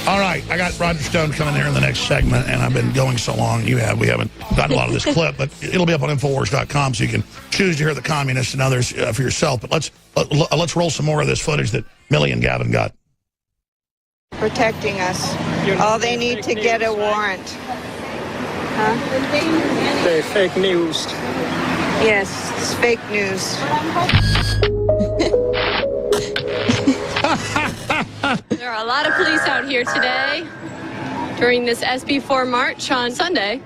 All right, I got Roger Stone coming here in the next segment, and I've been going so long. We haven't gotten a lot of this clip, but it'll be up on Infowars.com, so you can choose to hear the communists and others for yourself. But let's roll some more of this footage that Millie and Gavin got. Protecting us. All they need to get a warrant. Huh? The fake news. Yes, it's fake news. There are a lot of police out here today during this SB4 march on Sunday.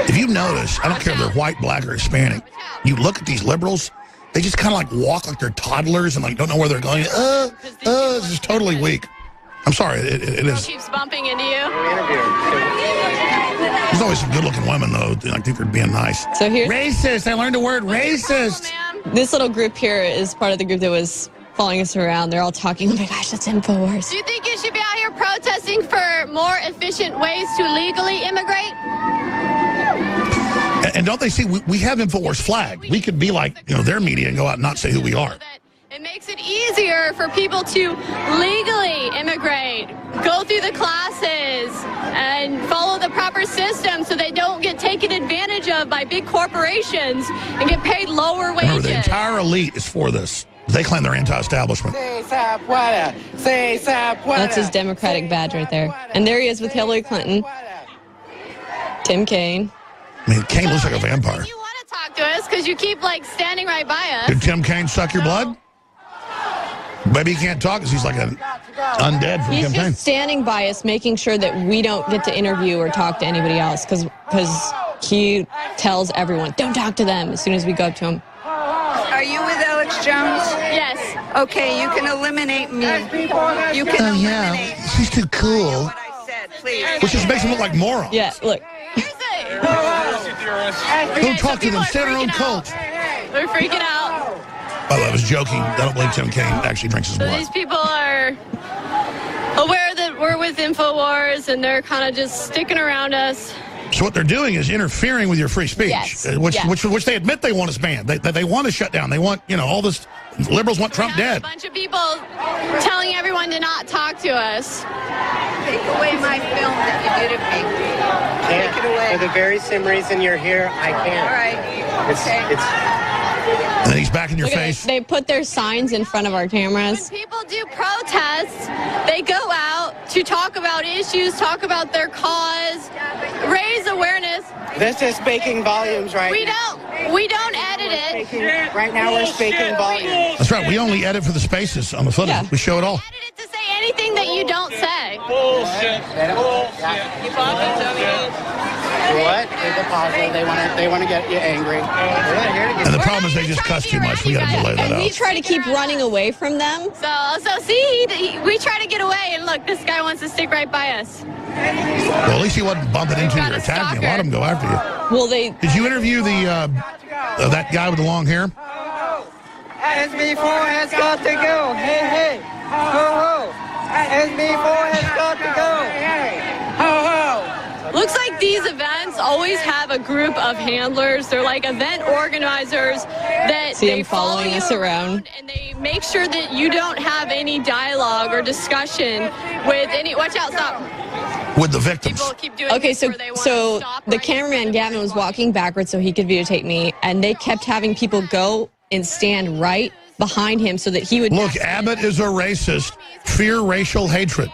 If you notice, I don't care if they're white, black, or Hispanic, you look at these liberals, they just kind of like walk like they're toddlers and like don't know where they're going. It's just totally weak. I'm sorry, it is. Keeps bumping into you. There's always some good-looking women, though. I think they're being nice. So here's racist. I learned the word racist. This little group here is part of the group that was following us around. They're all talking, oh my gosh, that's InfoWars. Do you think you should be out here protesting for more efficient ways to legally immigrate? And don't they see, we have InfoWars flag. We could be like, their media and go out and not say who we are. It makes it easier for people to legally immigrate, go through the classes, and follow the proper system so they don't get taken advantage of by big corporations and get paid lower wages. Remember, the entire elite is for this. They claim they're anti-establishment. That's his Democratic badge right there. And there he is with Hillary Clinton. Tim Kaine. I mean, Kaine looks like a vampire. You want to talk to us because you keep, standing right by us. Did Tim Kaine suck your blood? Maybe he can't talk because he's like an undead from He's campaign. just standing by us, making sure that we don't get to interview or talk to anybody else, because he tells everyone, don't talk to them as soon as we go up to him. Are you with Alex Jones? Yes. Okay, you can eliminate me. You can eliminate me. She's too cool. What I said, please. Which just makes them look like morons. Yeah, look. Don't talk to them. Stay in their own cult. They're freaking out. By the way, I was joking. I don't believe Tim Kaine actually drinks his So blood. these people are aware that we're with InfoWars, and they're kind of just sticking around us. So what they're doing is interfering with your free speech, Yes. which they admit they want us banned. They want to shut down. They want, all this. Liberals want Trump dead. A bunch of people telling everyone to not talk to us. Take away my film that you did of me. Take it away. For the very same reason you're here, I can't. All right. It's And then he's back in your Look at face. this. They put their signs in front of our cameras. When people do protests, they go out to talk about issues, talk about their cause, raise awareness. This is speaking volumes right now. We don't edit it. Right now we're speaking volumes. That's right. We only edit for the spaces on the footage. Yeah. We show it all. Edit it to say anything that you don't say. Bullshit. What? They want to get you angry. And the problem is they just cuss too much. We got to delay that And we out. try to keep running away from them. So see, we try to get away, and look, this guy wants to stick right by us. Well, at least he wasn't bumping into you or attacking you. A lot of them go after you. Well, they... Did you interview that guy with the long hair? SB4 has got to go. Hey, hey. Ho, ho. SB4 has got to go. Ho, ho. Looks like these events always have a group of handlers. They're like event organizers that See they them following follow us you around. and they make sure that you don't have any dialogue or discussion with any. Watch out! Stop. With the victims. People keep doing Okay, this so where they wanna so stop the right cameraman in front of Gavin was people. walking backwards so he could videotape me, and they kept having people go and stand right behind him so that he would... Look, Abbott is a racist. Fear racial hatred.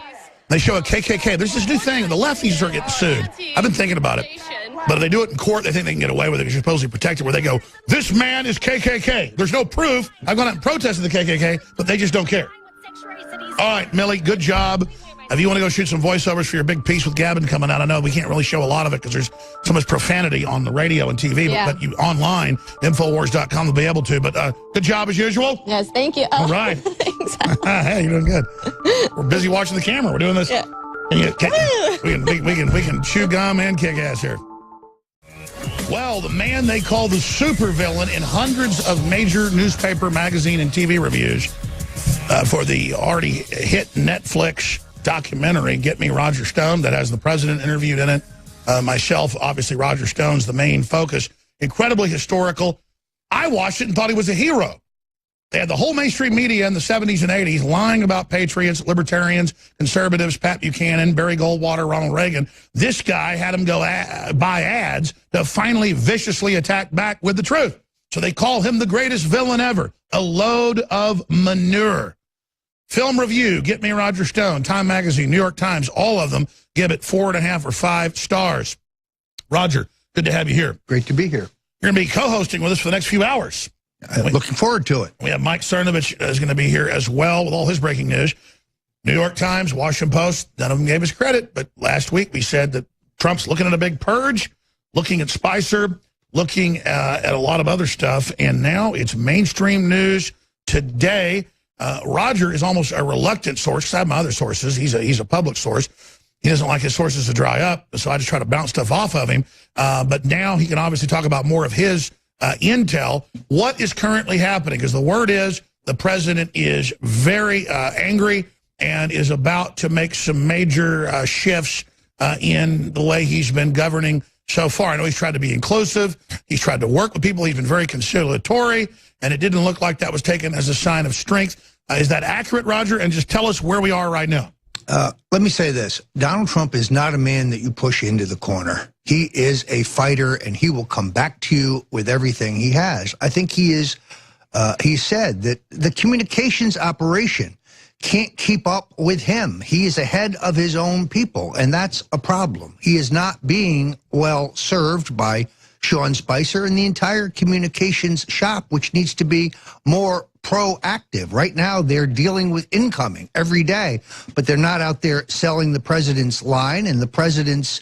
They show a KKK. There's this new thing. The lefties are getting sued. I've been thinking about it. But if they do it in court, they think they can get away with it because you're supposedly protected, where they go, this man is KKK. There's no proof. I've gone out and protested the KKK, but they just don't care. All right, Millie, good job. If you want to go shoot some voiceovers for your big piece with Gavin coming out, I know we can't really show a lot of it because there's so much profanity on the radio and TV, Yeah. but you online, Infowars.com, will be able to. But good job as usual. Yes, thank you. All right. Thanks. Hey, you're doing good. We're busy watching the camera. We're doing this. Yeah. We can chew gum and kick ass here. Well, the man they call the supervillain in hundreds of major newspaper, magazine, and TV reviews for the already hit Netflix documentary, Get Me Roger Stone, that has the president interviewed in it. Myself, obviously, Roger Stone's the main focus. Incredibly historical. I watched it and thought he was a hero. They had the whole mainstream media in the 70s and 80s lying about patriots, libertarians, conservatives, Pat Buchanan, Barry Goldwater, Ronald Reagan. This guy had them go buy ads to finally viciously attack back with the truth. So they call him the greatest villain ever, a load of manure. Film Review, Get Me Roger Stone, Time Magazine, New York Times, all of them give it 4.5 or 5 stars. Roger, good to have you here. Great to be here. You're going to be co-hosting with us for the next few hours. Looking forward to it. We have Mike Cernovich is going to be here as well with all his breaking news. New York Times, Washington Post, none of them gave us credit, but last week we said that Trump's looking at a big purge, looking at Spicer, looking at a lot of other stuff, and now it's mainstream news today. Roger is almost a reluctant source. I have my other sources. He's a public source. He doesn't like his sources to dry up, so I just try to bounce stuff off of him. But now he can obviously talk about more of his intel. What is currently happening? Because the word is the president is very angry and is about to make some major shifts in the way he's been governing so far. I know he's tried to be inclusive. He's tried to work with people. He's been very conciliatory, and it didn't look like that was taken as a sign of strength. Is that accurate, Roger? And just tell us where we are right now. Let me say this. Donald Trump is not a man that you push into the corner. He is a fighter, and he will come back to you with everything he has. I think he said that the communications operation can't keep up with him. He is ahead of his own people, and that's a problem. He is not being well served by Sean Spicer and the entire communications shop, which needs to be more proactive. Right now, they're dealing with incoming every day, but they're not out there selling the president's line and the president's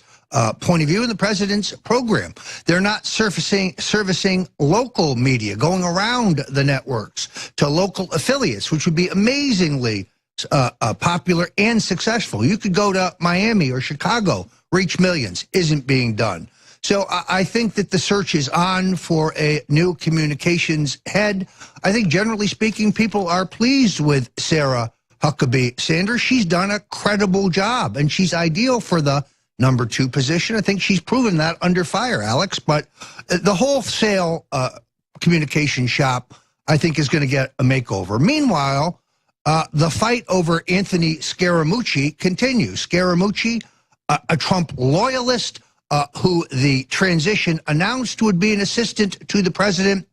point of view and the president's program. They're not servicing local media, going around the networks to local affiliates, which would be amazingly popular and successful. You could go to Miami or Chicago, reach millions. Isn't being done. So I think that the search is on for a new communications head. I think generally speaking, people are pleased with Sarah Huckabee Sanders. She's done a credible job, and she's ideal for the #2 position. I think she's proven that under fire, Alex. But the wholesale communication shop, I think, is going to get a makeover. Meanwhile, the fight over Anthony Scaramucci continues. Scaramucci, a Trump loyalist, who the transition announced would be an assistant to the president,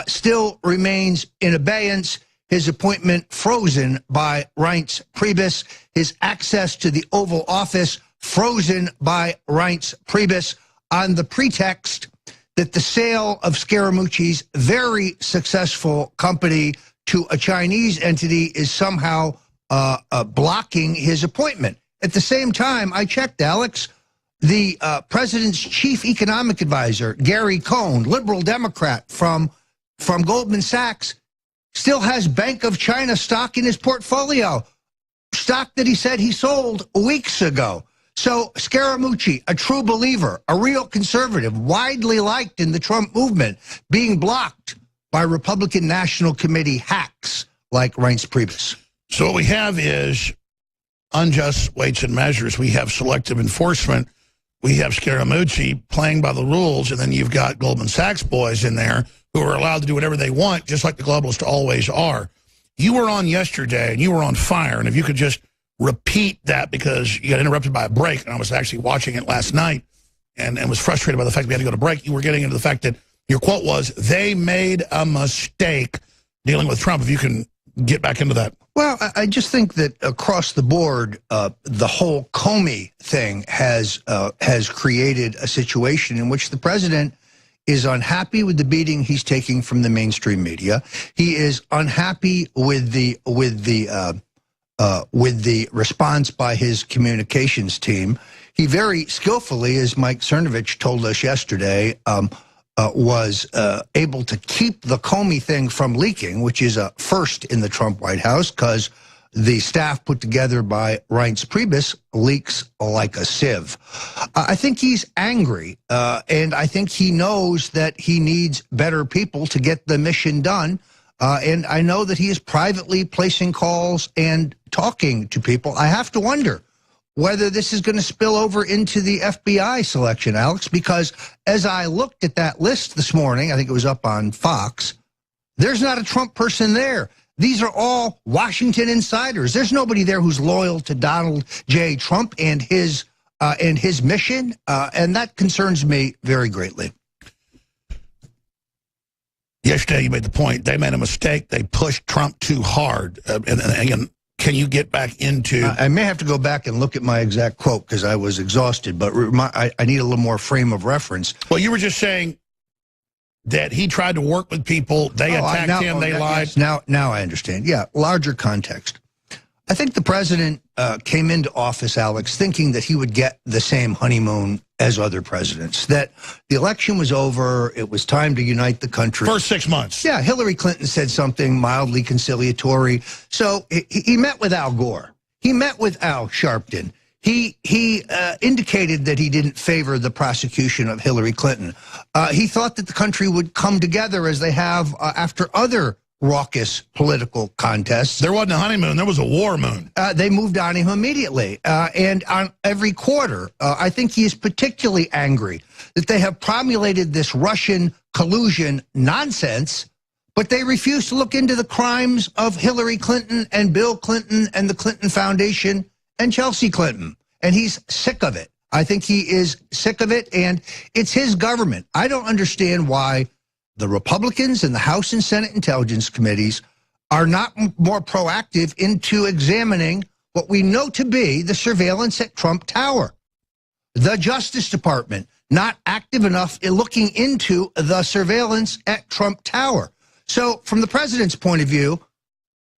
still remains in abeyance. His appointment frozen by Reince Priebus. His access to the Oval Office frozen by Reince Priebus on the pretext that the sale of Scaramucci's very successful company to a Chinese entity is somehow blocking his appointment. At the same time, I checked, Alex, the president's chief economic advisor, Gary Cohn, liberal Democrat from Goldman Sachs, still has Bank of China stock in his portfolio, stock that he said he sold weeks ago. So Scaramucci, a true believer, a real conservative, widely liked in the Trump movement, being blocked by Republican National Committee hacks like Reince Priebus. So what we have is unjust weights and measures. We have selective enforcement. We have Scaramucci playing by the rules, and then you've got Goldman Sachs boys in there who are allowed to do whatever they want, just like the globalists always are. You were on yesterday, and you were on fire, and if you could just repeat that, because you got interrupted by a break, and I was actually watching it last night and was frustrated by the fact we had to go to break. You were getting into the fact that your quote was, they made a mistake dealing with Trump. If you can get back into that. Well, I just think that across the board, the whole Comey thing has created a situation in which the president is unhappy with the beating he's taking from the mainstream media. He is unhappy with the response by his communications team. He very skillfully, as Mike Cernovich told us yesterday, was able to keep the Comey thing from leaking, which is a first in the Trump White House, because the staff put together by Reince Priebus leaks like a sieve. I think he's angry, and I think he knows that he needs better people to get the mission done. And I know that he is privately placing calls and talking to people. I have to wonder whether this is going to spill over into the FBI selection, Alex, because as I looked at that list this morning, I think it was up on Fox, There's not a Trump person there. These are all Washington insiders. There's nobody there who's loyal to Donald J. Trump and his mission, and that concerns me very greatly. Yesterday, you made the point. They made a mistake. They pushed Trump too hard. And again, can you get back into... I may have to go back and look at my exact quote because I was exhausted, but I need a little more frame of reference. Well, you were just saying that he tried to work with people. They attacked him. They lied. Yes, now I understand. Yeah, larger context. I think the president came into office, Alex, thinking that he would get the same honeymoon as other presidents, that the election was over, it was time to unite the country. First 6 months. Yeah, Hillary Clinton said something mildly conciliatory. So he met with Al Gore. He met with Al Sharpton. He indicated that he didn't favor the prosecution of Hillary Clinton. He thought that the country would come together as they have after other raucous political contests. There wasn't a honeymoon. There was a war moon. They moved on him immediately. And on every quarter, I think he is particularly angry that they have promulgated this Russian collusion nonsense, but they refuse to look into the crimes of Hillary Clinton and Bill Clinton and the Clinton Foundation and Chelsea Clinton. And he's sick of it. I think he is sick of it, and it's his government. I don't understand why the Republicans in the House and Senate Intelligence Committees are not more proactive into examining what we know to be the surveillance at Trump Tower. The Justice Department not active enough in looking into the surveillance at Trump Tower. So from the president's point of view,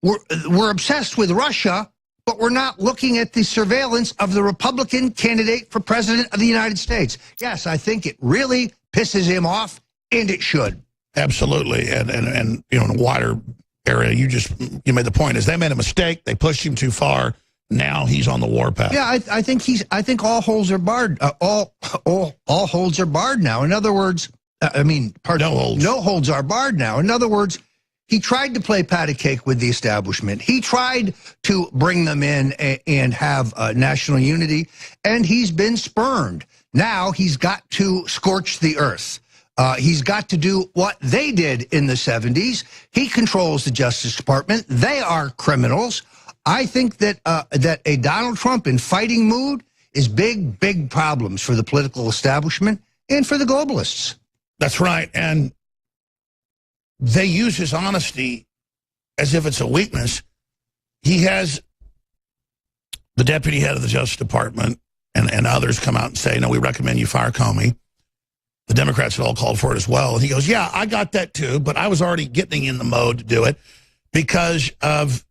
we're obsessed with Russia, but we're not looking at the surveillance of the Republican candidate for president of the United States. Yes, I think it really pisses him off, and it should. Absolutely, and you know, in a wider area, you made the point is they made a mistake. They pushed him too far. Now he's on the warpath. Yeah, I think all holes are barred. All holds are barred now. In other words, no holds are barred now. In other words, he tried to play patty cake with the establishment. He tried to bring them in and have national unity, and he's been spurned. Now he's got to scorch the earth. He's got to do what they did in the 70s. He controls the Justice Department. They are criminals. I think that that a Donald Trump in fighting mood is big problems for the political establishment and for the globalists. That's right. And they use his honesty as if it's a weakness. He has the deputy head of the Justice Department and others come out and say, no, we recommend you fire Comey. The Democrats had all called for it as well. And he goes, yeah, I got that too, but I was already getting in the mode to do it because of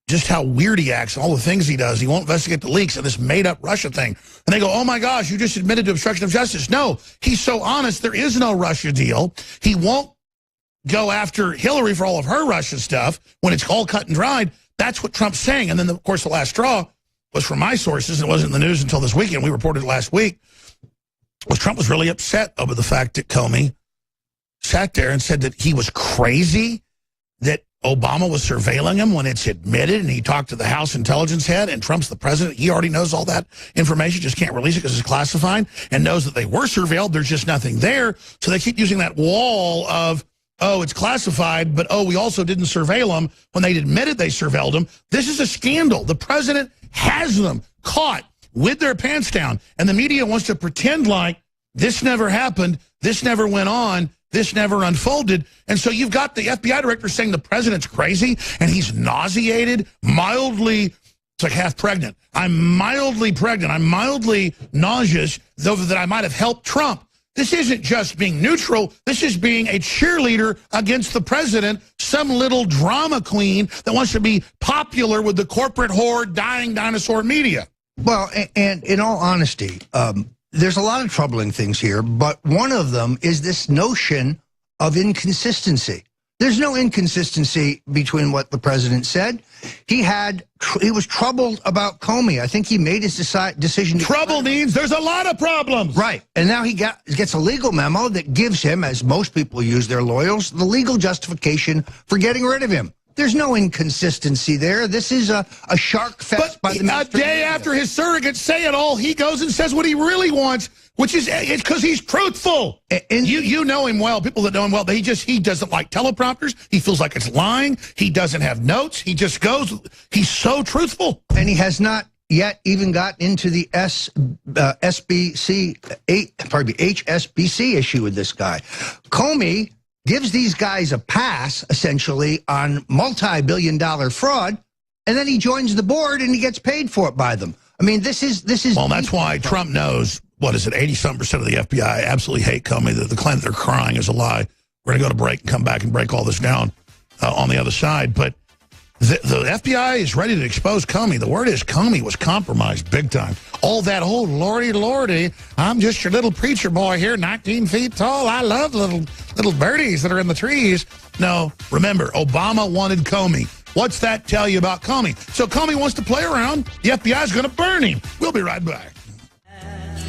just how weird he acts and all the things he does. He won't investigate the leaks and this made-up Russia thing. And they go, oh, my gosh, you just admitted to obstruction of justice. No, he's so honest. There is no Russia deal. He won't go after Hillary for all of her Russia stuff when it's all cut and dried. That's what Trump's saying. And then, of course, the last straw was from my sources. And it wasn't in the news until this weekend. We reported it last week. Trump was really upset over the fact that Comey sat there and said that he was crazy, that Obama was surveilling him when it's admitted, and he talked to the House intelligence head, and Trump's the president. He already knows all that information, just can't release it because it's classified, and knows that they were surveilled. There's just nothing there. So they keep using that wall of, oh, it's classified, but, oh, we also didn't surveil them when they admitted they surveilled them. This is a scandal. The president has them caught with their pants down, and the media wants to pretend like this never happened, this never went on, this never unfolded. And so you've got the FBI director saying the president's crazy, and he's nauseated, mildly, it's like half pregnant. I'm mildly pregnant, I'm mildly nauseous, though that I might have helped Trump. This isn't just being neutral, this is being a cheerleader against the president, some little drama queen that wants to be popular with the corporate whore, dying dinosaur media. Well, and in all honesty, there's a lot of troubling things here, but one of them is this notion of inconsistency. There's no inconsistency between what the president said. He was troubled about Comey. I think he made his decision. Trouble means there's a lot of problems. Right. And now he gets a legal memo that gives him, as most people use their lawyers, the legal justification for getting rid of him. There's no inconsistency there. This is a shark fest by the a day after his surrogates say it all, he goes and says what he really wants, which is it's because he's truthful. And you know him well. People that know him well, he doesn't like teleprompters. He feels like it's lying. He doesn't have notes. He just goes. He's so truthful. And he has not yet even got into the HSBC issue with this guy. Comey gives these guys a pass, essentially, on multi-billion-dollar fraud, and then he joins the board and he gets paid for it by them. I mean, this is. Well, that's why Trump knows, what is it, 80-something% of the FBI absolutely hate Comey. The claim that they're crying is a lie. We're going to go to break and come back and break all this down on the other side. But the FBI is ready to expose Comey. The word is Comey was compromised big time. All that, oh, lordy, lordy, I'm just your little preacher boy here, 19 feet tall. I love little birdies that are in the trees. No, remember, Obama wanted Comey. What's that tell you about Comey? So Comey wants to play around. The FBI is going to burn him. We'll be right back.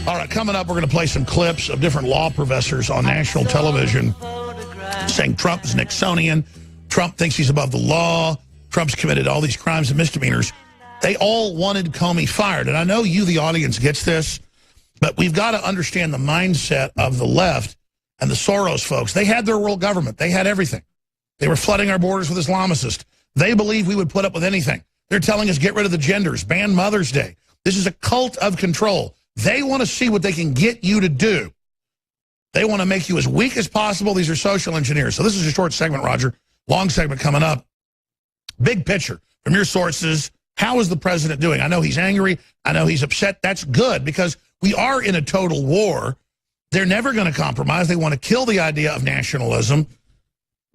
All right, coming up, we're going to play some clips of different law professors on national television saying Trump is Nixonian. Trump thinks he's above the law. Trump's committed all these crimes and misdemeanors. They all wanted Comey fired. And I know you, the audience, gets this, but we've got to understand the mindset of the left and the Soros folks. They had their world government. They had everything. They were flooding our borders with Islamicists. They believe we would put up with anything. They're telling us get rid of the genders, ban Mother's Day. This is a cult of control. They want to see what they can get you to do. They want to make you as weak as possible. These are social engineers. So this is a short segment, Roger. Long segment coming up. Big picture from your sources. How is the president doing? I know he's angry. I know he's upset. That's good because we are in a total war. They're never going to compromise. They want to kill the idea of nationalism.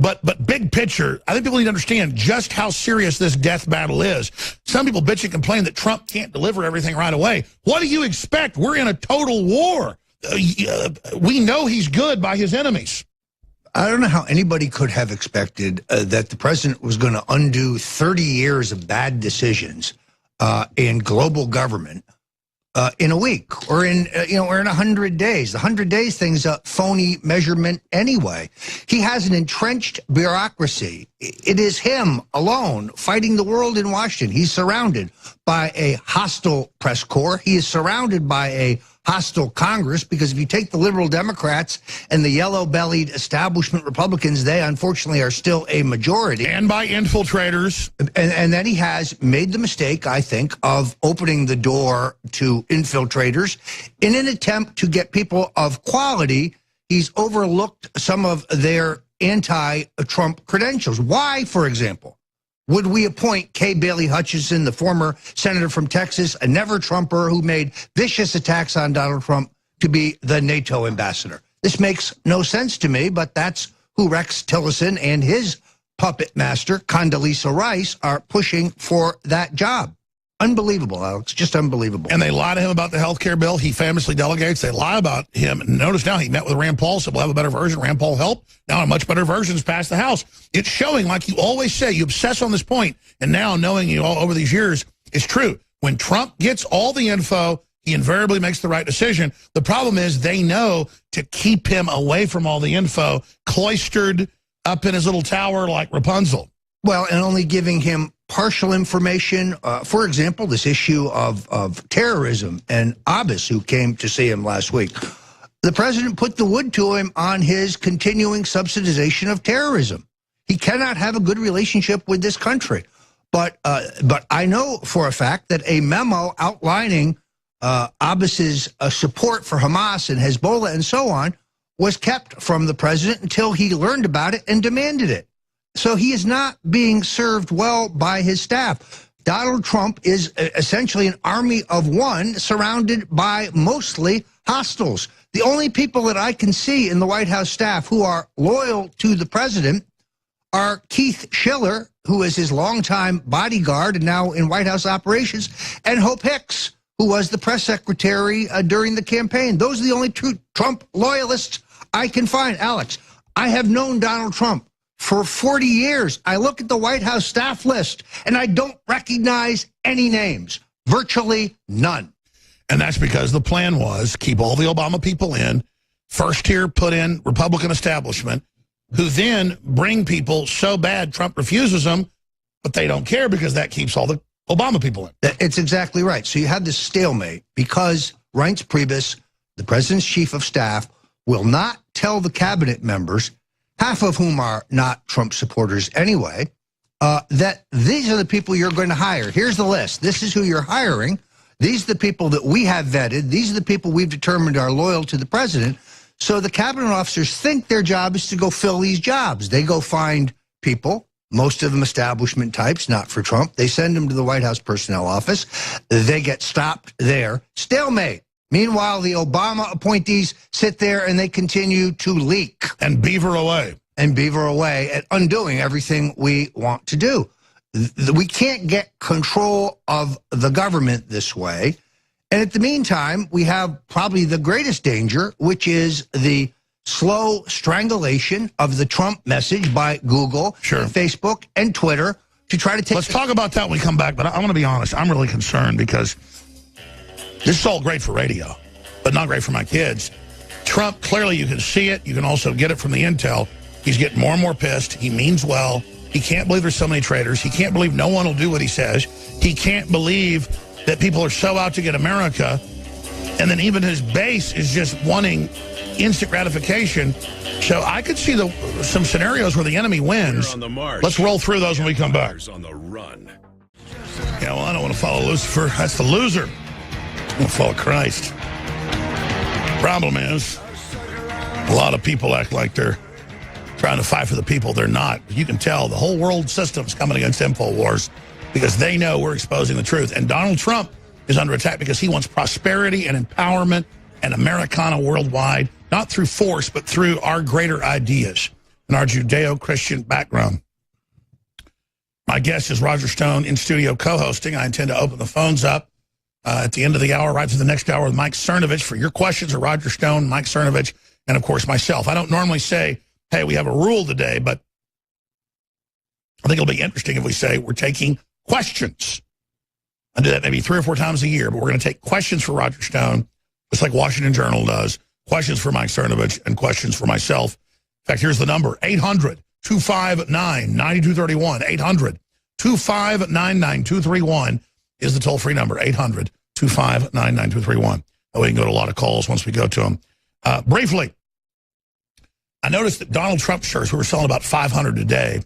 But big picture, I think people need to understand just how serious this death battle is. Some people bitch and complain that Trump can't deliver everything right away. What do you expect? We're in a total war. We know he's good by his enemies. I don't know how anybody could have expected that the president was going to undo 30 years of bad decisions in global government in a week or in 100 days. The 100 days thing's a phony measurement anyway. He has an entrenched bureaucracy. It is him alone fighting the world in Washington. He's surrounded by a hostile press corps. He is surrounded by a hostile Congress, because if you take the liberal Democrats and the yellow-bellied establishment Republicans, they unfortunately are still a majority. And by infiltrators. And then he has made the mistake, I think, of opening the door to infiltrators. In an attempt to get people of quality, he's overlooked some of their anti-Trump credentials. Why, for example, would we appoint Kay Bailey Hutchison, the former senator from Texas, a never-Trumper who made vicious attacks on Donald Trump, to be the NATO ambassador? This makes no sense to me, but that's who Rex Tillerson and his puppet master, Condoleezza Rice, are pushing for that job. Unbelievable, Alex, just unbelievable. And they lie to him about the health care bill. He famously delegates. They lie about him. Notice now he met with Rand Paul, said we'll have a better version. Rand Paul helped. Now a much better version's passed the House. It's showing, like you always say, you obsess on this point, and now knowing you all over these years, it's true. When Trump gets all the info, he invariably makes the right decision. The problem is they know to keep him away from all the info, cloistered up in his little tower like Rapunzel. Well, and only giving him partial information. For example, this issue of terrorism and Abbas, who came to see him last week. The president put the wood to him on his continuing subsidization of terrorism. He cannot have a good relationship with this country. But I know for a fact that a memo outlining Abbas's support for Hamas and Hezbollah and so on was kept from the president until he learned about it and demanded it. So he is not being served well by his staff. Donald Trump is essentially an army of one surrounded by mostly hostiles. The only people that I can see in the White House staff who are loyal to the president are Keith Schiller, who is his longtime bodyguard and now in White House operations, and Hope Hicks, who was the press secretary during the campaign. Those are the only true Trump loyalists I can find. Alex, I have known Donald Trump for 40 years. I look at the White House staff list, and I don't recognize any names, virtually none. And that's because the plan was keep all the Obama people in, first tier put in Republican establishment, who then bring people so bad Trump refuses them, but they don't care because that keeps all the Obama people in. It's exactly right. So you have this stalemate because Reince Priebus, the president's chief of staff, will not tell the cabinet members, half of whom are not Trump supporters anyway, that these are the people you're going to hire. Here's the list. This is who you're hiring. These are the people that we have vetted. These are the people we've determined are loyal to the president. So the cabinet officers think their job is to go fill these jobs. They go find people, most of them establishment types, not for Trump. They send them to the White House personnel office. They get stopped there. Stalemate. Meanwhile, the Obama appointees sit there and they continue to leak. And beaver away. And beaver away at undoing everything we want to do. We can't get control of the government this way. And at the meantime, we have probably the greatest danger, which is the slow strangulation of the Trump message by Google, and Facebook, and Twitter to try to take... Let's talk about that when we come back, but I want to be honest. I'm really concerned because this is all great for radio, but not great for my kids. Trump, clearly you can see it. You can also get it from the intel. He's getting more and more pissed. He means well. He can't believe there's so many traitors. He can't believe no one will do what he says. He can't believe that people are so out to get America. And then even his base is just wanting instant gratification. So I could see some scenarios where the enemy wins. Let's roll through those when we come back. On the run. Yeah, well, I don't want to follow Lucifer. That's the loser. I want to follow Christ. Problem is, a lot of people act like they're trying to fight for the people. They're not. You can tell the whole world system's coming against InfoWars because they know we're exposing the truth. And Donald Trump is under attack because he wants prosperity and empowerment and Americana worldwide, not through force, but through our greater ideas and our Judeo-Christian background. My guest is Roger Stone in studio co-hosting. I intend to open the phones up at the end of the hour, right through the next hour with Mike Cernovich for your questions, or Roger Stone, Mike Cernovich, and of course myself. I don't normally say, hey, we have a rule today, but I think it'll be interesting if we say we're taking questions. I do that maybe 3 or 4 times a year, but we're going to take questions for Roger Stone, just like Washington Journal does, questions for Mike Cernovich, and questions for myself. In fact, here's the number, 800-259-9231. 800-259-9231 is the toll-free number, 800-259-9231. We can go to a lot of calls once we go to them. Briefly, I noticed that Donald Trump shirts, we were selling about 500 a day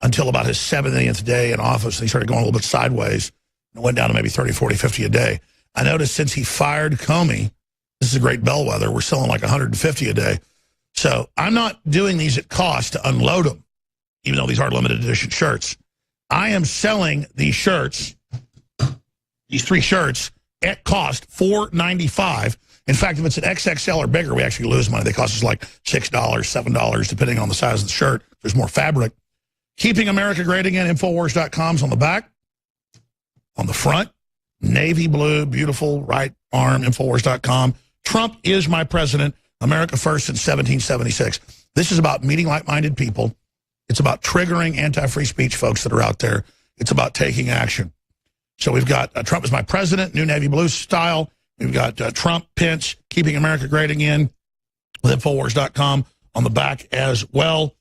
until about his 70th day in office. He started going a little bit sideways and went down to maybe 30, 40, 50 a day. I noticed since he fired Comey, this is a great bellwether, we're selling like 150 a day. So I'm not doing these at cost to unload them, even though these are limited edition shirts. I am selling these shirts, these 3 shirts, at cost $4.95. In fact, if it's an XXL or bigger, we actually lose money. They cost us like $6, $7, depending on the size of the shirt. There's more fabric. Keeping America Great Again, Infowars.com's on the back. On the front, navy blue, beautiful right arm, Infowars.com. Trump is my president, America first since 1776. This is about meeting like-minded people. It's about triggering anti-free speech folks that are out there. It's about taking action. So we've got Trump is my president, new navy blue style. We've got Trump, Pence, Keeping America Great Again with Infowars.com on the back as well.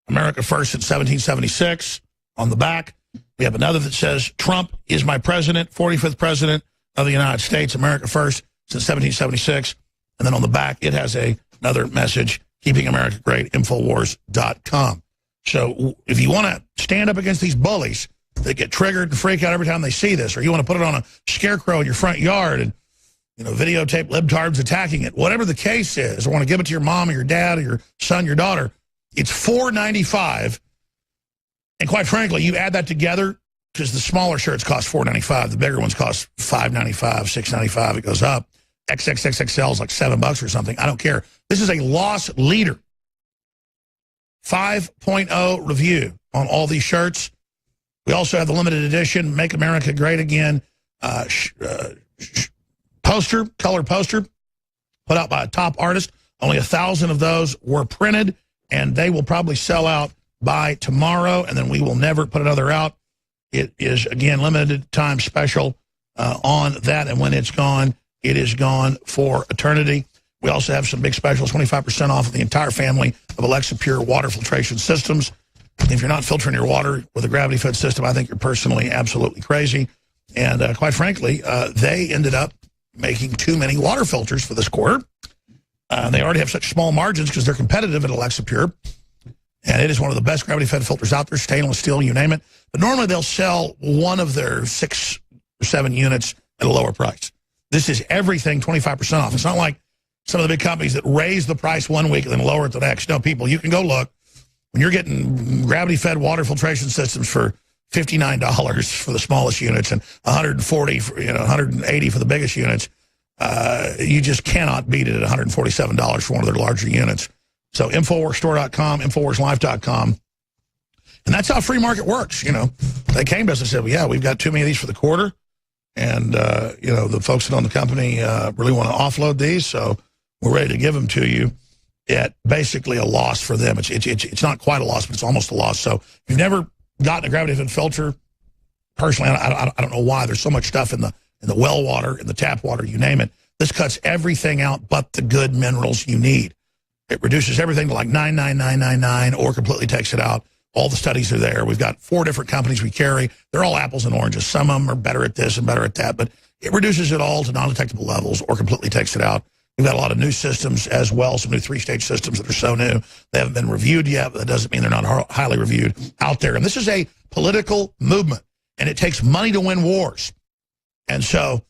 America first since 1776 on the back. We have another that says Trump is my president, 45th president of the United States, America first since 1776. And then on the back, it has another message, Keeping America Great, Infowars.com. So if you want to stand up against these bullies that get triggered and freak out every time they see this, or you want to put it on a scarecrow in your front yard and, you know, videotape libtards attacking it, whatever the case is, or want to give it to your mom or your dad or your son, your daughter, it's $4.95. And quite frankly, you add that together, because the smaller shirts cost $4.95, the bigger ones cost $5.95, $6.95. It goes up. XXXXL is like $7 or something. I don't care. This is a loss leader. 5.0 review on all these shirts. We also have the limited edition Make America Great Again poster, color poster, put out by a top artist. Only 1,000 of those were printed, and they will probably sell out by tomorrow, and then we will never put another out. It is, again, limited time special on that, and when it's gone, it is gone for eternity. We also have some big specials, 25% off of the entire family of Alexa Pure water filtration systems. If you're not filtering your water with a gravity-fed system, I think you're personally absolutely crazy. And quite frankly, they ended up making too many water filters for this quarter. They already have such small margins because they're competitive at Alexa Pure. And it is one of the best gravity-fed filters out there, stainless steel, you name it. But normally they'll sell one of their 6 or 7 units at a lower price. This is everything 25% off. It's not like some of the big companies that raise the price one week and then lower it the next. No, people, you can go look. When you're getting gravity-fed water filtration systems for $59 for the smallest units and $140 for, $180 for the biggest units, you just cannot beat it at $147 for one of their larger units. So InfoWarsStore.com, InfoWarsLife.com. And that's how free market works. They came to us and said, well, yeah, we've got too many of these for the quarter. And, the folks that own the company really want to offload these. So we're ready to give them to you at basically a loss for them. It's not quite a loss, but it's almost a loss. So if you've never gotten a gravity-fed filter, personally, I don't know why. There's so much stuff in the well water, in the tap water, you name it. This cuts everything out but the good minerals you need. It reduces everything to like 99999 or completely takes it out. All the studies are there. We've got 4 different companies we carry. They're all apples and oranges. Some of them are better at this and better at that, but it reduces it all to non-detectable levels or completely takes it out. We've got a lot of new systems as well, some new 3-stage systems that are so new. They haven't been reviewed yet, but that doesn't mean they're not highly reviewed out there. And this is a political movement, and it takes money to win wars. And so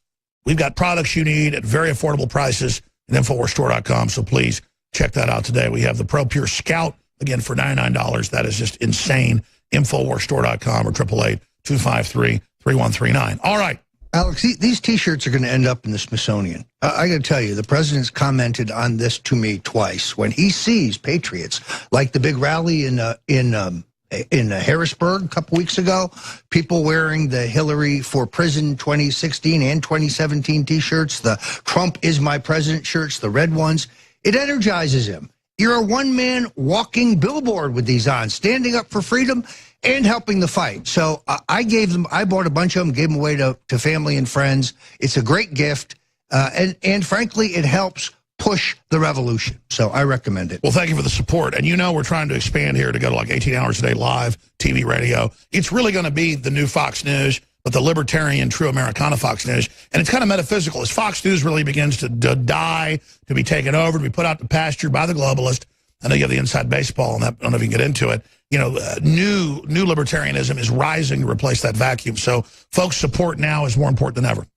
we've got products you need at very affordable prices at InfoWarsStore.com, so please check that out today. We have the Pro Pure Scout, again, for $99. That is just insane. InfoWarsStore.com or 888-253-3139. All right. Alex, these T-shirts are going to end up in the Smithsonian. I got to tell you, the president's commented on this to me twice. When he sees patriots, like the big rally in Harrisburg a couple weeks ago, people wearing the Hillary for Prison 2016 and 2017 T-shirts, the Trump is my president shirts, the red ones, it energizes him. You're a one-man walking billboard with these on, standing up for freedom and helping the fight. So I bought a bunch of them, gave them away to family and friends. It's a great gift, and frankly, it helps push the revolution. So I recommend it. Well, thank you for the support. And we're trying to expand here to go to like 18 hours a day live, TV, radio. It's really going to be the new Fox News, but the libertarian, true Americana Fox News. And it's kind of metaphysical. As Fox News really begins to die, to be taken over, to be put out to pasture by the globalist. I know you have the inside baseball, and I don't know if you can get into it. New libertarianism is rising to replace that vacuum. So folks' support now is more important than ever.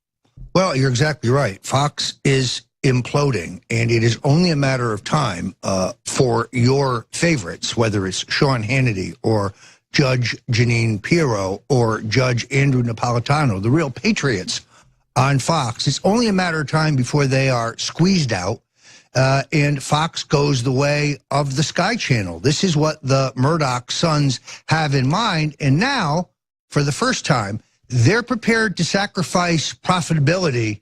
Well, you're exactly right. Fox is imploding, and it is only a matter of time for your favorites, whether it's Sean Hannity or Judge Jeanine Pirro or Judge Andrew Napolitano, the real patriots on Fox. It's only a matter of time before they are squeezed out. And Fox goes the way of the Sky Channel. This is what the Murdoch sons have in mind. And now, for the first time, they're prepared to sacrifice profitability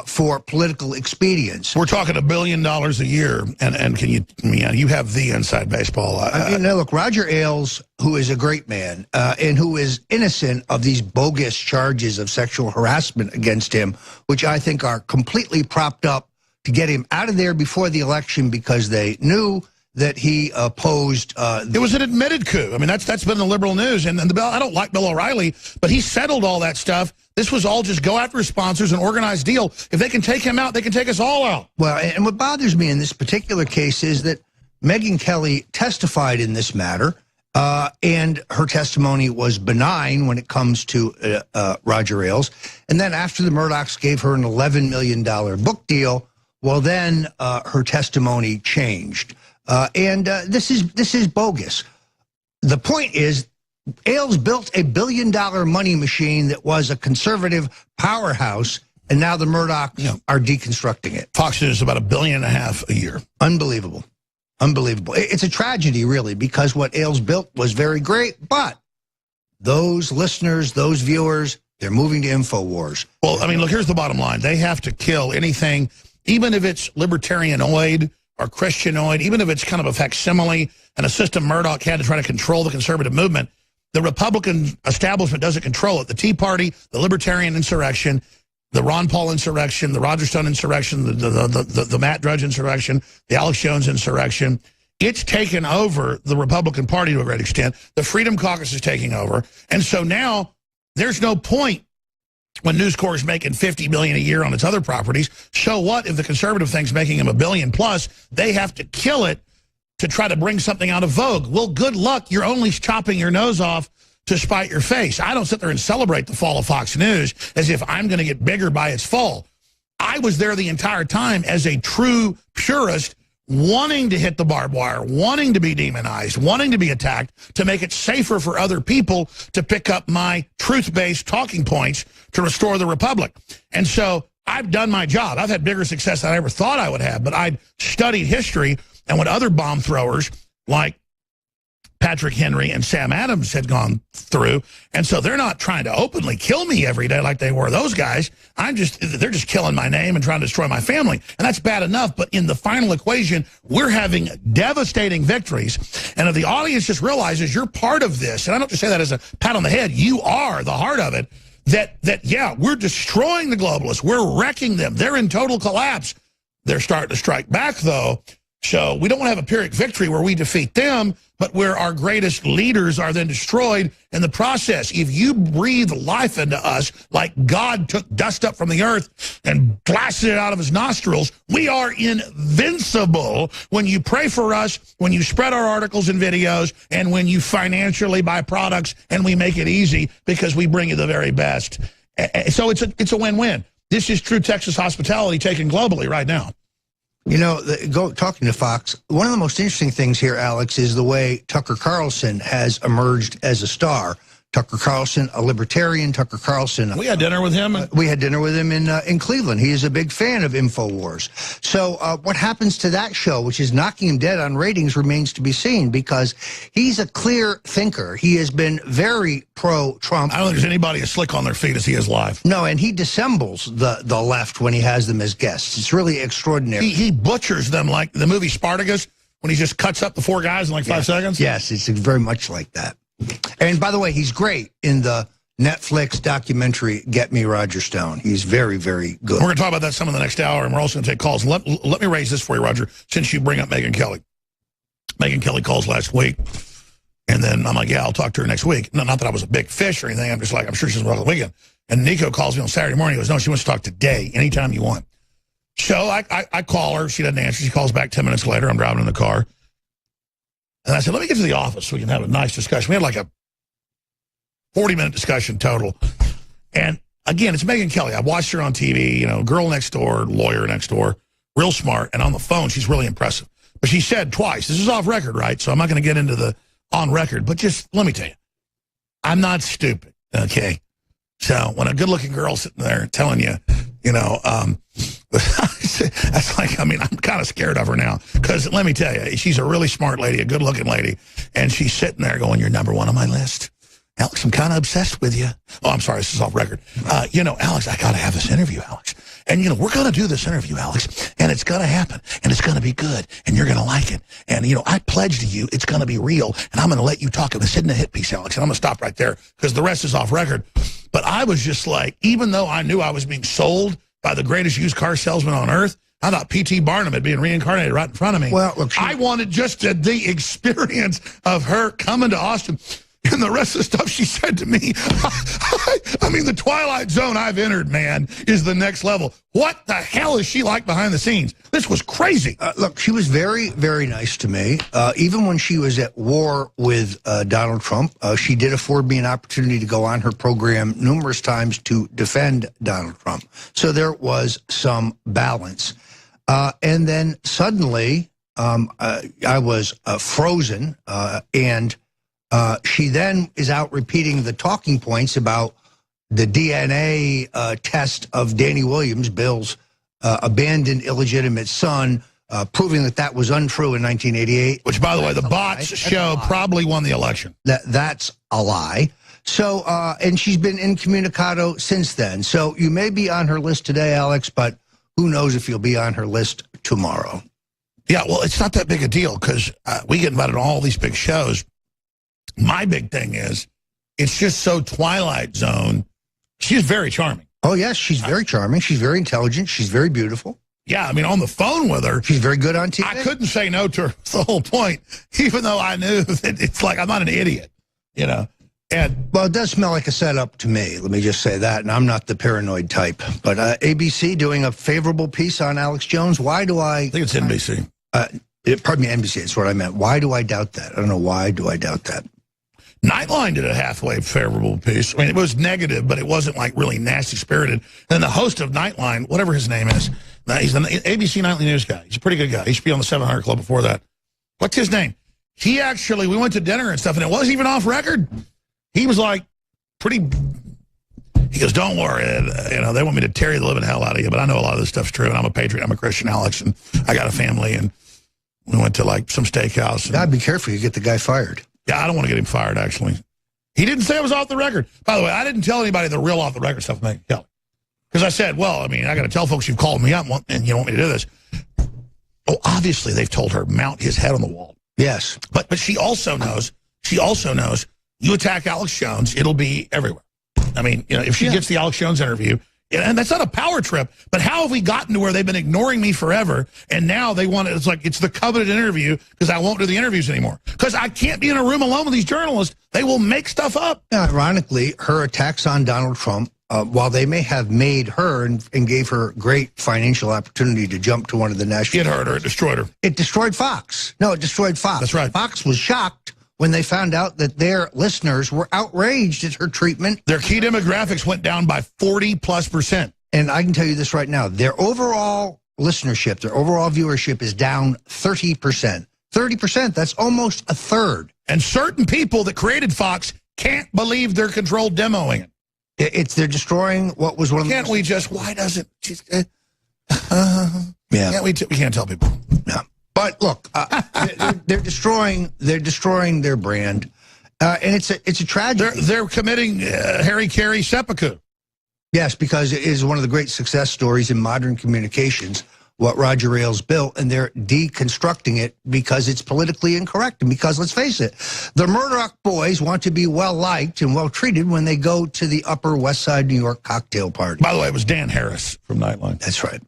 for political expedience. We're talking $1 billion a year. And can you have the inside baseball. Look, Roger Ailes, who is a great man and who is innocent of these bogus charges of sexual harassment against him, which I think are completely propped up to get him out of there before the election because they knew that he opposed. It was an admitted coup. I mean, that's been the liberal news. And I don't like Bill O'Reilly, but he settled all that stuff. This was all just go after his sponsors, an organized deal. If they can take him out, they can take us all out. Well, and what bothers me in this particular case is that Megyn Kelly testified in this matter, and her testimony was benign when it comes to Roger Ailes. And then after the Murdochs gave her an $11 million book deal, well, then her testimony changed. This is bogus. The point is, Ailes built a $1 billion money machine that was a conservative powerhouse, and now the Murdochs are deconstructing it. Fox News is about $1.5 billion a year. Unbelievable. Unbelievable. It's a tragedy, really, because what Ailes built was very great, but those listeners, those viewers, they're moving to InfoWars. Well, I mean, look, here's the bottom line. They have to kill anything, even if it's libertarianoid or Christianoid, even if it's kind of a facsimile and a system Murdoch had to try to control the conservative movement, the Republican establishment doesn't control it. The Tea Party, the Libertarian insurrection, the Ron Paul insurrection, the Roger Stone insurrection, the Matt Drudge insurrection, the Alex Jones insurrection, It's taken over the Republican Party to a great extent. The Freedom Caucus is taking over. And so now there's no point when News Corp is making $50 million a year on its other properties. So what if the conservative thing's making them $1 billion plus? They have to kill it to try to bring something out of vogue. Well, good luck. You're only chopping your nose off to spite your face. I don't sit there and celebrate the fall of Fox News as if I'm going to get bigger by its fall. I was there the entire time as a true purist, wanting to hit the barbed wire, wanting to be demonized, wanting to be attacked, to make it safer for other people to pick up my truth-based talking points to restore the republic. And so I've done my job. I've had bigger success than I ever thought I would have, but I'd studied history and what other bomb throwers like Patrick Henry and Sam Adams had gone through. And so they're not trying to openly kill me every day like they were those guys. They're just killing my name and trying to destroy my family. And that's bad enough. But in the final equation, we're having devastating victories. And if the audience just realizes you're part of this, and I don't just say that as a pat on the head, you are the heart of it, yeah, we're destroying the globalists. We're wrecking them. They're in total collapse. They're starting to strike back, though. So we don't want to have a Pyrrhic victory where we defeat them, but where our greatest leaders are then destroyed in the process. If you breathe life into us like God took dust up from the earth and blasted it out of his nostrils, we are invincible. When you pray for us, when you spread our articles and videos, and when you financially buy products and we make it easy because we bring you the very best. So it's a win-win. This is true Texas hospitality taken globally right now. You know, talking to Fox, one of the most interesting things here, Alex, is the way Tucker Carlson has emerged as a star. Tucker Carlson, a libertarian. Tucker Carlson. We had dinner with him. We had dinner with him in Cleveland. He is a big fan of InfoWars. So what happens to that show, which is knocking him dead on ratings, remains to be seen, because he's a clear thinker. He has been very pro-Trump. I don't think there's anybody as slick on their feet as he is live. No, and he dissembles the left when he has them as guests. It's really extraordinary. He butchers them like the movie Spartacus, when he just cuts up the 4 guys in like 5 seconds. Yes, it's very much like that. And by the way, he's great in the Netflix documentary, Get Me Roger Stone. He's very, very good. We're going to talk about that some in the next hour, and we're also going to take calls. Let me raise this for you, Roger, since you bring up Megyn Kelly. Megyn Kelly calls last week, and then I'm like, yeah, I'll talk to her next week. No, not that I was a big fish or anything. I'm just like, I'm sure she's on the weekend. And Nico calls me on Saturday morning. He goes, no, she wants to talk today, anytime you want. So I call her. She doesn't answer. She calls back 10 minutes later. I'm driving in the car. And I said, let me get to the office so we can have a nice discussion. We had like a 40-minute discussion total. And again, it's Megyn Kelly. I watched her on TV, you know, girl next door, lawyer next door, real smart. And on the phone, she's really impressive. But she said twice, this is off record, right? So I'm not going to get into the on record. But just let me tell you, I'm not stupid, okay? So when a good-looking girl's sitting there telling you, you know, that's like, I mean, I'm kind of scared of her now. Because let me tell you, she's a really smart lady, a good-looking lady. And she's sitting there going, you're number one on my list. Alex, I'm kind of obsessed with you. Oh, I'm sorry, this is off record. You know, Alex, I got to have this interview, Alex. And, you know, we're going to do this interview, Alex. And it's going to happen. And it's going to be good. And you're going to like it. And, you know, I pledge to you it's going to be real. And I'm going to let you talk. It's hitting a hit piece, Alex. And I'm going to stop right there because the rest is off record. But I was just like, even though I knew I was being sold by the greatest used car salesman on earth, I thought P.T. Barnum had been reincarnated right in front of me. Well, look, I wanted just the experience of her coming to Austin. And the rest of the stuff she said to me, I mean, the Twilight Zone I've entered, man, is the next level. What the hell is she like behind the scenes? This was crazy. Look, she was very, very nice to me. Even when she was at war with Donald Trump, she did afford me an opportunity to go on her program numerous times to defend Donald Trump. So there was some balance. And then suddenly, I was frozen, and she then is out repeating the talking points about the DNA test of Danny Williams, Bill's abandoned illegitimate son, proving that that was untrue in 1988. Which, by the way, the bots show probably won the election. That's a lie. So, and she's been incommunicado since then. So you may be on her list today, Alex, but who knows if you'll be on her list tomorrow. Yeah, well, it's not that big a deal because we get invited to all these big shows. My big thing is, it's just so Twilight Zone. She's very charming. Oh, yes, she's very charming. She's very intelligent. She's very beautiful. Yeah, I mean, on the phone with her. She's very good on TV. I couldn't say no to her. That's the whole point. Even though I knew that it's like I'm not an idiot, you know. And well, it does smell like a setup to me. Let me just say that. And I'm not the paranoid type. But ABC doing a favorable piece on Alex Jones. Why do I think it's NBC. Pardon me, NBC. That's what I meant. Why do I doubt that? I don't know. Why do I doubt that? Nightline did a halfway favorable piece. I mean, it was negative, but it wasn't like really nasty spirited. And the host of Nightline, whatever his name is, he's an ABC Nightly News guy. He's a pretty good guy. He used to be on the 700 Club before that. What's his name? He actually, we went to dinner and stuff, and it wasn't even off record. He was like, pretty, he goes, don't worry, you know, they want me to tear the living hell out of you, but I know a lot of this stuff's true, and I'm a patriot, I'm a Christian, Alex, and I got a family, and we went to like some steakhouse. God, be careful, you get the guy fired. Yeah, I don't want to get him fired, actually. He didn't say it was off the record. By the way, I didn't tell anybody the real off the record stuff with Megyn Kelly. Because I said, well, I mean, I got to tell folks you've called me up and you don't want me to do this. Oh, obviously they've told her mount his head on the wall. Yes. But she also knows, you attack Alex Jones, it'll be everywhere. I mean, you know, if she gets the Alex Jones interview, and that's not a power trip, but how have we gotten to where they've been ignoring me forever, and now they want it, it's like it's the coveted interview because I won't do the interviews anymore. Because I can't be in a room alone with these journalists. They will make stuff up. Ironically, her attacks on Donald Trump, while they may have made her and gave her great financial opportunity to jump to one of the national... It hurt her. It destroyed her. It destroyed Fox. No, it destroyed Fox. That's right. Fox was shocked when they found out that their listeners were outraged at her treatment. Their key demographics went down by 40+%. And I can tell you this right now. Their overall listenership, their overall viewership is down 30%. 30%, that's almost a third. And certain people that created Fox can't believe they're controlled demoing it. They're destroying what was one of the... Can't we just, why doesn't... yeah. We can't tell people. No. But look, they're destroying their brand, and it's a tragedy. They're committing Harry Carey seppuku. Yes, because it is one of the great success stories in modern communications, what Roger Ailes built, and they're deconstructing it because it's politically incorrect. And because, let's face it, the Murdoch boys want to be well-liked and well-treated when they go to the Upper West Side New York cocktail party. By the way, it was Dan Harris from Nightline. That's right.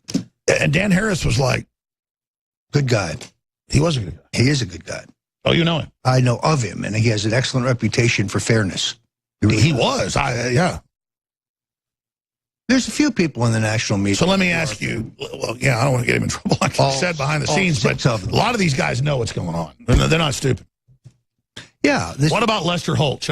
And Dan Harris was like... Good guy. He was a good guy. He is a good guy. Oh, you know him? I know of him, and he has an excellent reputation for fairness. He was. Yeah. There's a few people in the national media. So let me ask you, well, yeah, I don't want to get him in trouble like you said behind the scenes, but a lot of these guys know what's going on. They're not stupid. Yeah. What about Lester Holt?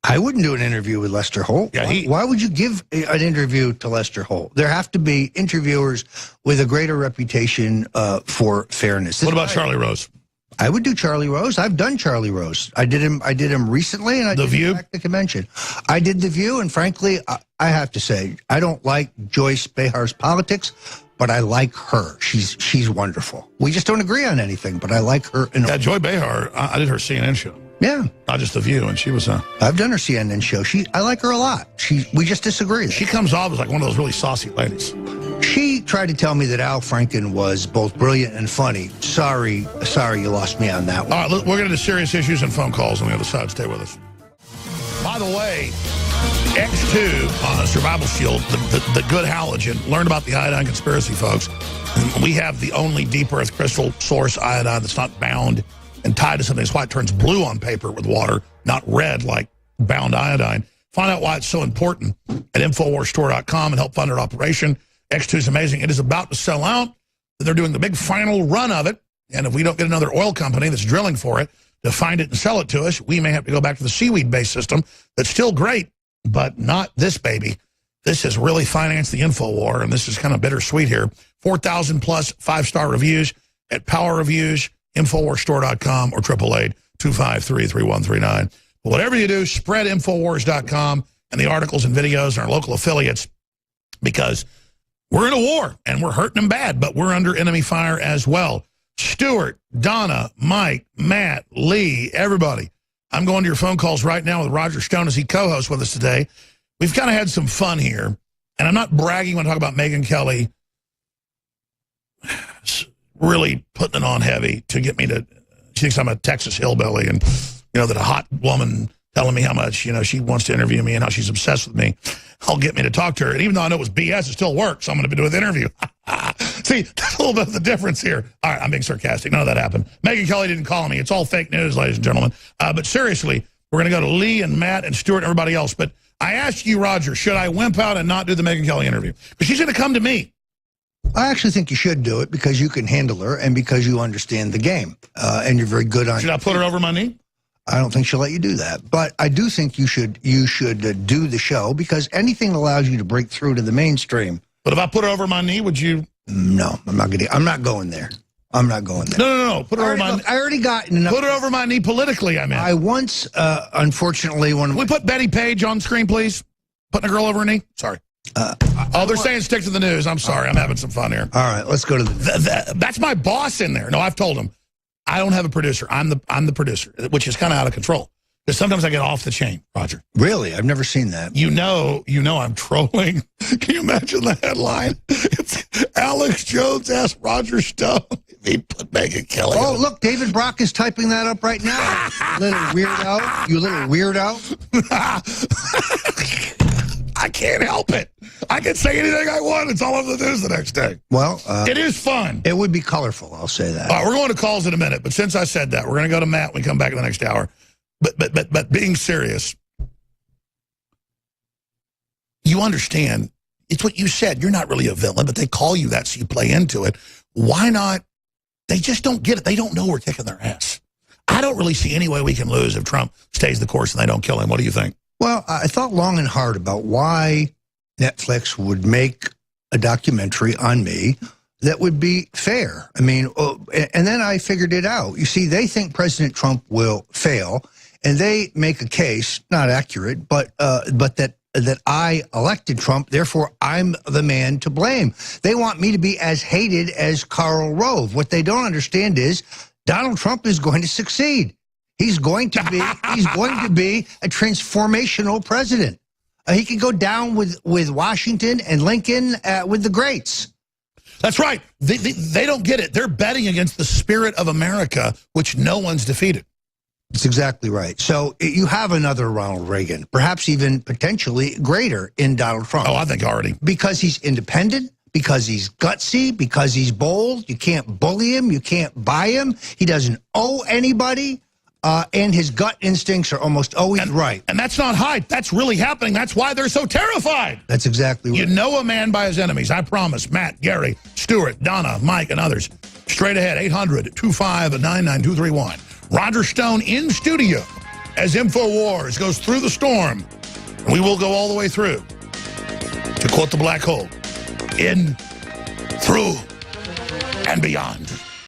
I wouldn't do an interview with Lester Holt. Yeah, why would you give an interview to Lester Holt? There have to be interviewers with a greater reputation for fairness. What about Charlie Rose? I would do Charlie Rose. I've done Charlie Rose. I did him recently, and I did him at the convention. I did The View, and frankly, I have to say, I don't like Joyce Behar's politics, but I like her. She's wonderful. We just don't agree on anything, but I like her. Yeah, Joy Behar, I did her CNN show. Yeah. Not just The View, and she was... I've done her CNN show. I like her a lot. We just disagree. She comes off as like one of those really saucy ladies. She tried to tell me that Al Franken was both brilliant and funny. Sorry you lost me on that one. All right, we're going to do serious issues and phone calls on the other side. Stay with us. By the way, X2 Survival Shield, the good halogen, learned about the iodine conspiracy, folks. We have the only deep earth crystal source iodine that's not bound and tied to something. That's why it turns blue on paper with water, not red like bound iodine. Find out why it's so important at InfoWarsStore.com and help fund our operation. X2 is amazing. It is about to sell out. They're doing the big final run of it. And if we don't get another oil company that's drilling for it to find it and sell it to us, we may have to go back to the seaweed-based system that's still great, but not this baby. This has really financed the info war, and this is kind of bittersweet here. 4,000 plus 5-star reviews at Power Reviews, InfoWarsStore.com, or 888-253-3139. But whatever you do, spread Infowars.com and the articles and videos and our local affiliates, because we're in a war, and we're hurting them bad, but we're under enemy fire as well. Stuart, Donna, Mike, Matt, Lee, everybody. I'm going to your phone calls right now with Roger Stone as he co-hosts with us today. We've kind of had some fun here, and I'm not bragging when I talk about Megyn Kelly really putting it on heavy to get me to, she thinks I'm a Texas hillbilly, and, you know, that a hot woman telling me how much, you know, she wants to interview me and how she's obsessed with me. I'll get me to talk to her. And even though I know it was BS, it still works. So I'm going to do an interview. See, that's a little bit of the difference here. All right, I'm being sarcastic. None of that happened. Megyn Kelly didn't call me. It's all fake news, ladies and gentlemen. But seriously, we're going to go to Lee and Matt and Stuart and everybody else. But I asked you, Roger, should I wimp out and not do the Megyn Kelly interview? Because she's going to come to me. I actually think you should do it because you can handle her and because you understand the game. And you're very good on it. Should I put her over my knee? I don't think she'll let you do that. But I do think you should do the show because anything that allows you to break through to the mainstream. But if I put her over my knee, would you? No, I'm not going there. I'm not going there. No. Put her over my knee. I already got enough. Put her over my knee politically, I meant. I once, unfortunately, when we put Betty Page on screen, please? Putting a girl over her knee? Sorry. They're saying stick to the news. I'm sorry. I'm having some fun here. All right, let's go to that's my boss in there. No, I've told him. I don't have a producer. I'm the producer, which is kind of out of control. Because sometimes I get off the chain, Roger. Really? I've never seen that. You know I'm trolling. Can you imagine the headline? It's Alex Jones asked Roger Stone if he put Megyn Kelly. Oh, look, David Brock is typing that up right now. Little weirdo. You little weirdo. I can't help it. I can say anything I want. It's all over the news the next day. Well, it is fun. It would be colorful, I'll say that. All right, we're going to calls in a minute, but since I said that, we're going to go to Matt when we come back in the next hour. But being serious, you understand, it's what you said. You're not really a villain, but they call you that, so you play into it. Why not? They just don't get it. They don't know we're kicking their ass. I don't really see any way we can lose if Trump stays the course and they don't kill him. What do you think? Well, I thought long and hard about why Netflix would make a documentary on me that would be fair. I mean, and then I figured it out. You see, they think President Trump will fail, and they make a case, not accurate, but that I elected Trump, therefore I'm the man to blame. They want me to be as hated as Karl Rove. What they don't understand is Donald Trump is going to succeed. He's going to be a transformational president. He can go down with Washington and Lincoln with the greats. That's right. They don't get it. They're betting against the spirit of America, which no one's defeated. That's exactly right. So you have another Ronald Reagan, perhaps even potentially greater in Donald Trump. Oh, I think already. Because he's independent, because he's gutsy, because he's bold. You can't bully him. You can't buy him. He doesn't owe anybody. And his gut instincts are almost always right. And that's not hype. That's really happening. That's why they're so terrified. That's exactly right. You know a man by his enemies. I promise. Matt, Gary, Stuart, Donna, Mike, and others. Straight ahead, 800-259-9231. Roger Stone in studio as InfoWars goes through the storm. And we will go all the way through. To quote the black hole, in, through, and beyond.